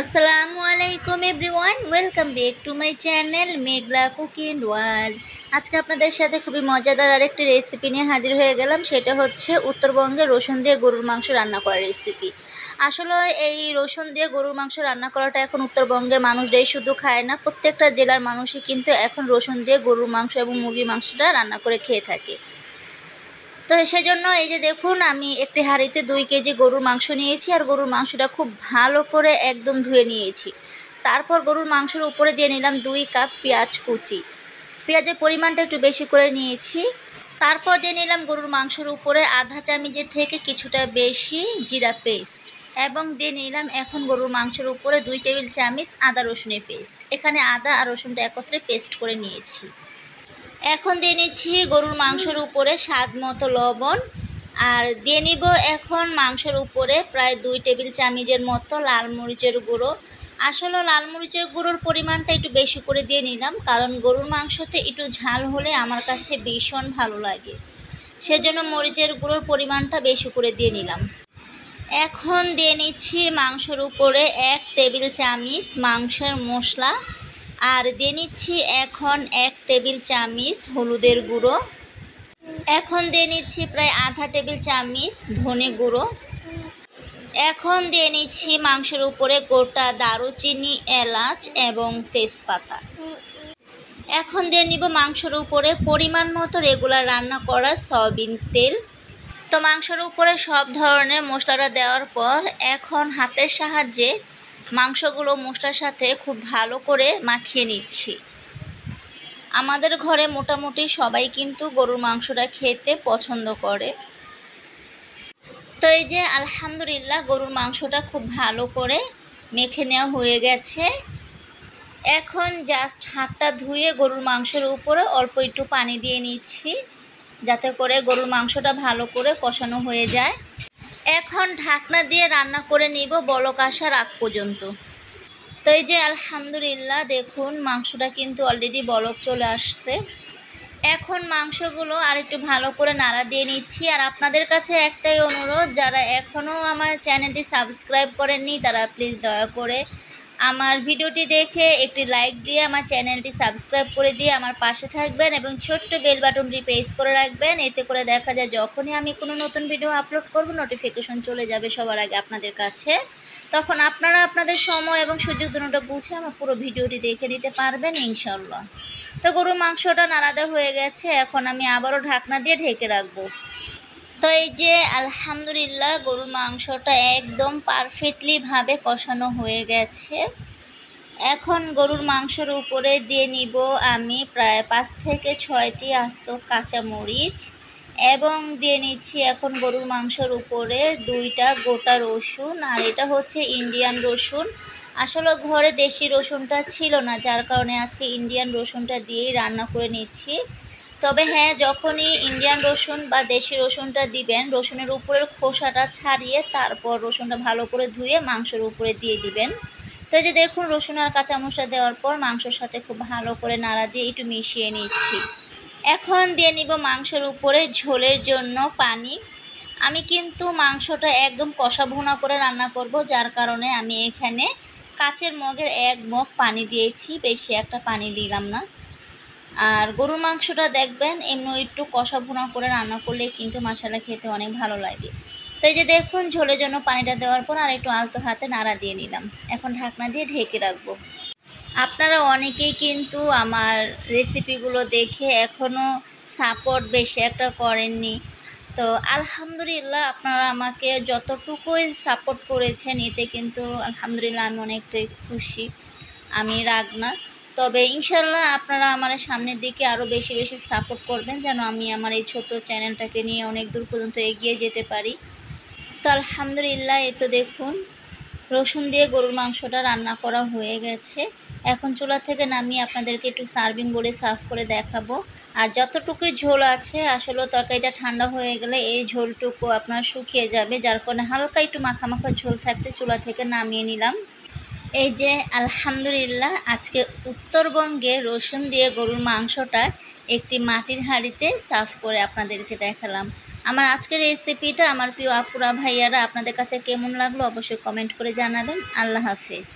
আসসালামু আলাইকুম everyone, welcome back to my channel Meghla cooking world. আজকে আপনাদের সাথে খুবই মজাদার আরেকটি রেসিপি নিয়ে হাজির হয়ে গেলাম। সেটা হচ্ছে উত্তরবঙ্গের রসুন দিয়ে গরুর মাংস রান্না করার রেসিপি। আসলে এই রসুন দিয়ে গরুর মাংস রান্না করাটা এখন উত্তরবঙ্গের মানুষরাই শুধু খায় না, প্রত্যেকটা জেলার মানুষই কিন্তু এখন রসুন দিয়ে গরুর মাংস এবং মুরগির মাংসটা রান্না করে খেয়ে থাকে। তো সেজন্য এই যে দেখুন, আমি একটি হাঁড়িতে 2 কেজি গরুর মাংস নিয়েছি, আর গরুর মাংসটা খুব ভালো করে একদম ধুয়ে নিয়েছি। তারপর গরুর মাংসের উপরে দিয়ে নিলাম 2 কাপ পেঁয়াজ কুচি। পেঁয়াজের পরিমাণটা একটু বেশি করে নিয়েছি। তারপর দিয়ে নিলাম গরুর মাংসের উপরে আধা চামচের থেকে কিছুটা বেশি জিরা পেস্ট, এবং দিয়ে নিলাম এখন গরুর মাংসের উপরে 2 টেবিল চামচ আদা রসুনের পেস্ট। এখানে আদা আর রসুনটা একত্রে পেস্ট করে নিয়েছি। এখন দিয়ে নিচ্ছি গরুর মাংসের উপরে স্বাদ মতো লবণ, আর দিয়ে নিব এখন মাংসের উপরে প্রায় 2 টেবিল চামচের মতো লাল মরিচের গুঁড়ো। আসলে লাল মরিচের গুঁড়োর পরিমাণটা একটু বেশি করে দিয়ে নিলাম, কারণ গরুর মাংসতে একটু ঝাল হলে আমার কাছে ভীষণ ভালো লাগে, সেজন্য মরিচের গুঁড়োর পরিমাণটা বেশি করে দিয়ে নিলাম। এখন দিয়ে নিচ্ছি মাংসের উপরে 1 টেবিল চামচ মাংসের মশলা, আর দিয়ে নিচ্ছি এখন 1 টেবিল চামচ হলুদের গুঁড়ো। এখন দিয়ে নিচ্ছি প্রায় আধা টেবিল চামচ ধনে গুঁড়ো। এখন দিয়ে নিচ্ছি মাংসের উপরে গোটা দারুচিনি, এলাচ এবং তেজপাতা। এখন দিয়ে নিব মাংসের উপরে পরিমাণ মতো রেগুলার রান্না করা সয়াবিন তেল। তো মাংসের উপরে সব ধরনের মশলাটা দেওয়ার পর এখন হাতের সাহায্যে মাংসগুলো মশলার সাথে খুব ভালো করে মাখিয়ে নিচ্ছি। আমাদের ঘরে মোটামুটি সবাই কিন্তু গরুর মাংসটা খেতে পছন্দ করে। তো এই যে আলহামদুলিল্লাহ গরুর মাংসটা খুব ভালো করে মেখে নেওয়া হয়ে গেছে। এখন জাস্ট হাতটা ধুয়ে গরুর মাংসের উপরে অল্প একটু পানি দিয়ে নিচ্ছি, যাতে করে গরুর মাংসটা ভালো করে কষানো হয়ে যায়। এখন ঢাকনা দিয়ে রান্না করে নিব বলক আসার আগ পর্যন্ত। তো এই যে আলহামদুলিল্লাহ দেখুন, মাংসটা কিন্তু অলরেডি বলক চলে আসছে। এখন মাংসগুলো আর একটু ভালো করে নাড়া দিয়ে নিচ্ছি। আর আপনাদের কাছে একটাই অনুরোধ, যারা এখনও আমার চ্যানেলটি সাবস্ক্রাইব করেননি তারা প্লিজ দয়া করে আমার ভিডিওটি দেখে একটি লাইক দিয়ে আমার চ্যানেলটি সাবস্ক্রাইব করে দিয়ে আমার পাশে থাকবেন, এবং ছোট্ট বেল বাটনটি প্রেস করে রাখবেন। এতে করে দেখা যায় যখনই আমি কোনো নতুন ভিডিও আপলোড করব নোটিফিকেশন চলে যাবে সবার আগে আপনাদের কাছে। তখন আপনারা আপনাদের সময় এবং সুযোগ দুটোটা বুঝে আমার পুরো ভিডিওটি দেখে নিতে পারবেন ইনশাল্লাহ। তো গরুর মাংসটা নাড়া দেওয়া হয়ে গেছে, এখন আমি আবারও ঢাকনা দিয়ে ঢেকে রাখবো। তো এই যে আলহামদুলিল্লাহ গরুর মাংসটা একদম পারফেক্টলি ভাবে কষানো হয়ে গেছে। এখন গরুর মাংসের উপরে দিয়ে নিব আমি প্রায় 5 থেকে 6টি আস্ত কাঁচামরিচ, এবং দিয়ে নিচ্ছি এখন গরুর মাংসের উপরে 2টা গোটা রসুন, আর এটা হচ্ছে ইন্ডিয়ান রসুন। আসলে ঘরে দেশি রসুনটা ছিল না, যার কারণে আজকে ইন্ডিয়ান রসুনটা দিয়েই রান্না করে নিচ্ছি। তবে হ্যাঁ, যখনই ইন্ডিয়ান রসুন বা দেশি রসুনটা দিবেন, রসুনের উপরের খোসাটা ছাড়িয়ে তারপর রসুনটা ভালো করে ধুয়ে মাংসের উপরে দিয়ে দিবেন। তো এই যে দেখুন, রসুন আর কাঁচামরিচটা দেওয়ার পর মাংসের সাথে খুব ভালো করে নাড়া দিয়ে একটু মিশিয়ে নিচ্ছি। এখন দিয়ে নিব মাংসের উপরে ঝোলের জন্য পানি। আমি কিন্তু মাংসটা একদম কষা ভুনা করে রান্না করব, যার কারণে আমি এখানে কাচের মগের 1 মগ পানি দিয়েছি, বেশি একটা পানি দিলাম না। আর গরুর মাংসটা দেখবেন এমনি একটু কষা ভুনা করে রান্না করলে কিন্তু মাশাআল্লাহ খেতে অনেক ভালো লাগে। তো এই যে দেখুন, ঝোলের জন্য পানিটা দেওয়ার পর আর একটু আলতো হাতে নাড়া দিয়ে নিলাম। এখন ঢাকনা দিয়ে ঢেকে রাখবো। আপনারা অনেকেই কিন্তু আমার রেসিপিগুলো দেখে এখনও সাপোর্ট বেশি একটা করেননি। তো আলহামদুলিল্লাহ আপনারা আমাকে যতটুকুই সাপোর্ট করেছেন, এতে কিন্তু আলহামদুলিল্লাহ আমি অনেকটাই খুশি, আমি রাগ না। তবে ইনশাল্লাহ আপনারা আমার সামনের দিকে আরও বেশি বেশি সাপোর্ট করবেন, যেন আমি আমার এই ছোট্ট চ্যানেলটাকে নিয়ে অনেক দূর পর্যন্ত এগিয়ে যেতে পারি। তো আলহামদুলিল্লাহ এই তো দেখুন, রসুন দিয়ে গরুর মাংসটা রান্না করা হয়ে গেছে। এখন চুলা থেকে নামিয়ে আপনাদেরকে একটু সার্ভিং বলে সার্ভ করে দেখাবো। আর যতটুকুই ঝোল আছে, আসলে তরকারিটা ঠান্ডা হয়ে গেলে এই ঝোলটুকু আপনার শুকিয়ে যাবে, যার কারণে হালকা একটু মাখা মাখা ঝোল থাকতে চুলা থেকে নামিয়ে নিলাম। এই যে আলহামদুলিল্লাহ আজকে উত্তরবঙ্গে রসুন দিয়ে গরুর মাংসটা একটি মাটির হাঁড়িতে সার্ভ করে আপনাদেরকে দেখালাম। আমার আজকের রেসিপিটা আমার প্রিয় আপুরা ভাইয়ারা আপনাদের কাছে কেমন লাগলো অবশ্যই কমেন্ট করে জানাবেন। আল্লাহ হাফেজ।